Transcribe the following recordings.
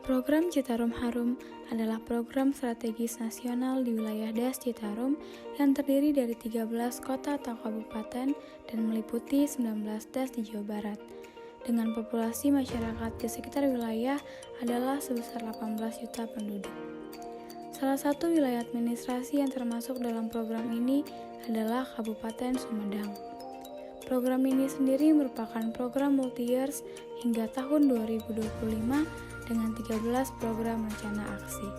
Program Citarum Harum adalah program strategis nasional di wilayah Das Citarum yang terdiri dari 13 kota atau kabupaten dan meliputi 19 das di Jawa Barat. Dengan populasi masyarakat di sekitar wilayah adalah sebesar 18 juta penduduk. Salah satu wilayah administrasi yang termasuk dalam program ini adalah Kabupaten Sumedang. Program ini sendiri merupakan program multi-years hingga tahun 2025 dengan 13 program rencana aksi.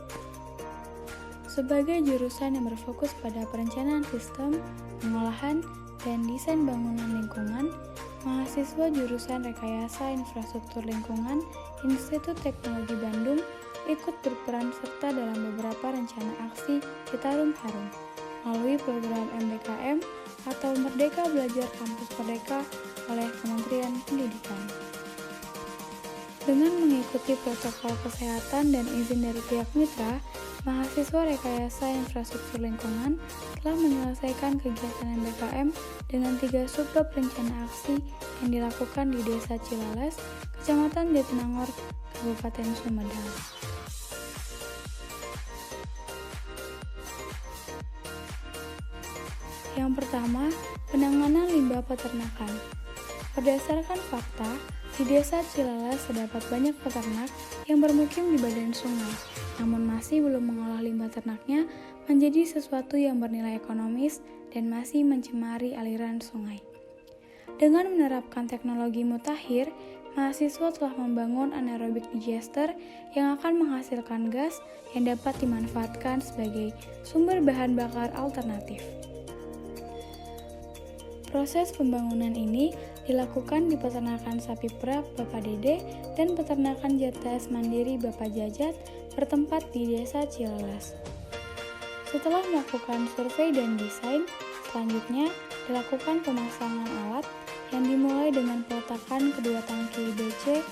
Sebagai jurusan yang berfokus pada perencanaan sistem, pengolahan, dan desain bangunan lingkungan, mahasiswa jurusan Rekayasa Infrastruktur Lingkungan Institut Teknologi Bandung ikut berperan serta dalam beberapa rencana aksi Citarum Harum melalui program MBKM atau Merdeka Belajar Kampus Merdeka oleh Kementerian Pendidikan. Dengan mengikuti protokol kesehatan dan izin dari pihak mitra, mahasiswa Rekayasa Infrastruktur Lingkungan telah menyelesaikan kegiatan MBKM dengan 3 subbab rencana aksi yang dilakukan di Desa Cilales, Kecamatan Jatinangor, Kabupaten Sumedang. Yang pertama, penanganan limbah peternakan. Berdasarkan fakta, di Desa Cilales terdapat banyak peternak yang bermukim di badan sungai, namun masih belum mengolah limbah ternaknya menjadi sesuatu yang bernilai ekonomis dan masih mencemari aliran sungai. Dengan menerapkan teknologi mutakhir, mahasiswa telah membangun anaerobic digester yang akan menghasilkan gas yang dapat dimanfaatkan sebagai sumber bahan bakar alternatif. Proses pembangunan ini dilakukan di peternakan sapi perah Bapak Dede dan peternakan JTS Mandiri Bapak Jajat bertempat di Desa Cilales. Setelah melakukan survei dan desain, selanjutnya dilakukan pemasangan alat yang dimulai dengan peletakan kedua tangki BC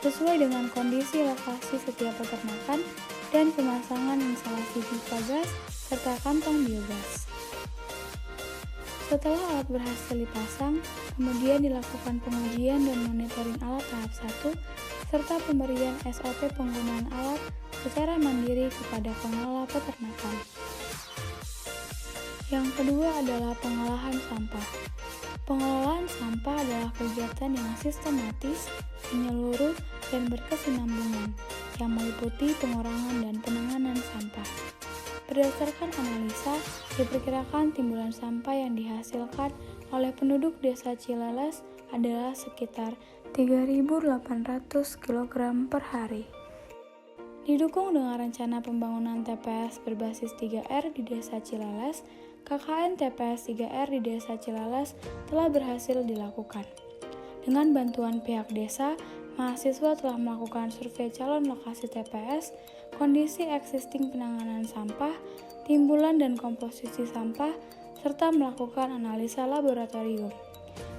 sesuai dengan kondisi lokasi setiap peternakan dan pemasangan instalasi pipa gas serta kantong biogas. Setelah alat berhasil dipasang, kemudian dilakukan pengujian dan monitoring alat tahap 1 serta pemberian SOP penggunaan alat secara mandiri kepada pengelola peternakan. Yang kedua adalah pengolahan sampah. Pengelolaan sampah adalah kegiatan yang sistematis, menyeluruh, dan berkesinambungan yang meliputi pengurangan dan penanganan sampah. Berdasarkan analisa, diperkirakan timbulan sampah yang dihasilkan oleh penduduk Desa Cilales adalah sekitar 3.800 kg per hari. Didukung dengan rencana pembangunan TPS berbasis 3R di Desa Cilales, KKN TPS 3R di Desa Cilales telah berhasil dilakukan. Dengan bantuan pihak desa, mahasiswa telah melakukan survei calon lokasi TPS, kondisi existing penanganan sampah, timbulan dan komposisi sampah, serta melakukan analisa laboratorium.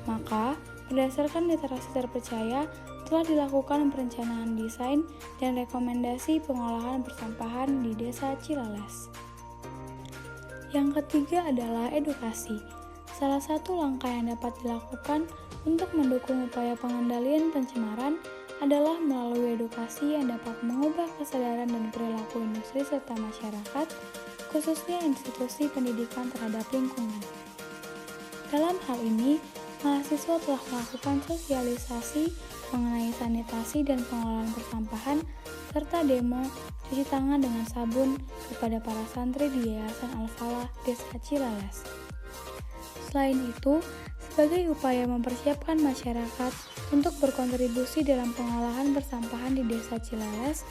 Maka, berdasarkan literasi terpercaya, telah dilakukan perencanaan desain dan rekomendasi pengolahan persampahan di Desa Cilales. Yang ketiga adalah edukasi. Salah satu langkah yang dapat dilakukan untuk mendukung upaya pengendalian pencemaran adalah melalui edukasi yang dapat mengubah kesadaran dan perilaku industri serta masyarakat, khususnya institusi pendidikan terhadap lingkungan. Dalam hal ini, mahasiswa telah melakukan sosialisasi mengenai sanitasi dan pengelolaan persampahan, serta demo cuci tangan dengan sabun kepada para santri di Yayasan Al-Falah Desa Cilales. Selain itu, sebagai upaya mempersiapkan masyarakat untuk berkontribusi dalam pengolahan persampahan di Desa Cilales,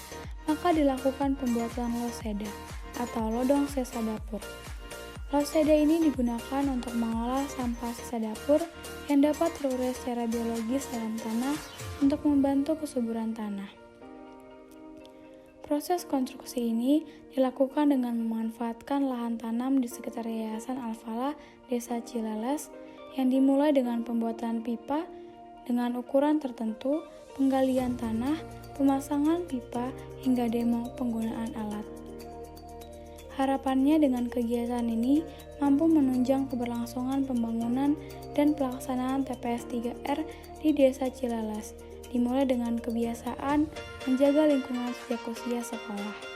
maka dilakukan pembuatan loseda atau lodong sisa dapur. Loseda ini digunakan untuk mengolah sampah sisa dapur yang dapat terurai secara biologis dalam tanah untuk membantu kesuburan tanah. Proses konstruksi ini dilakukan dengan memanfaatkan lahan tanam di sekitar Yayasan Al-Falah Desa Cilales yang dimulai dengan pembuatan pipa dengan ukuran tertentu, penggalian tanah, pemasangan pipa, hingga demo penggunaan alat. Harapannya dengan kegiatan ini mampu menunjang keberlangsungan pembangunan dan pelaksanaan TPS 3R di Desa Cilales, Dimulai dengan kebiasaan menjaga lingkungan sejak usia sekolah.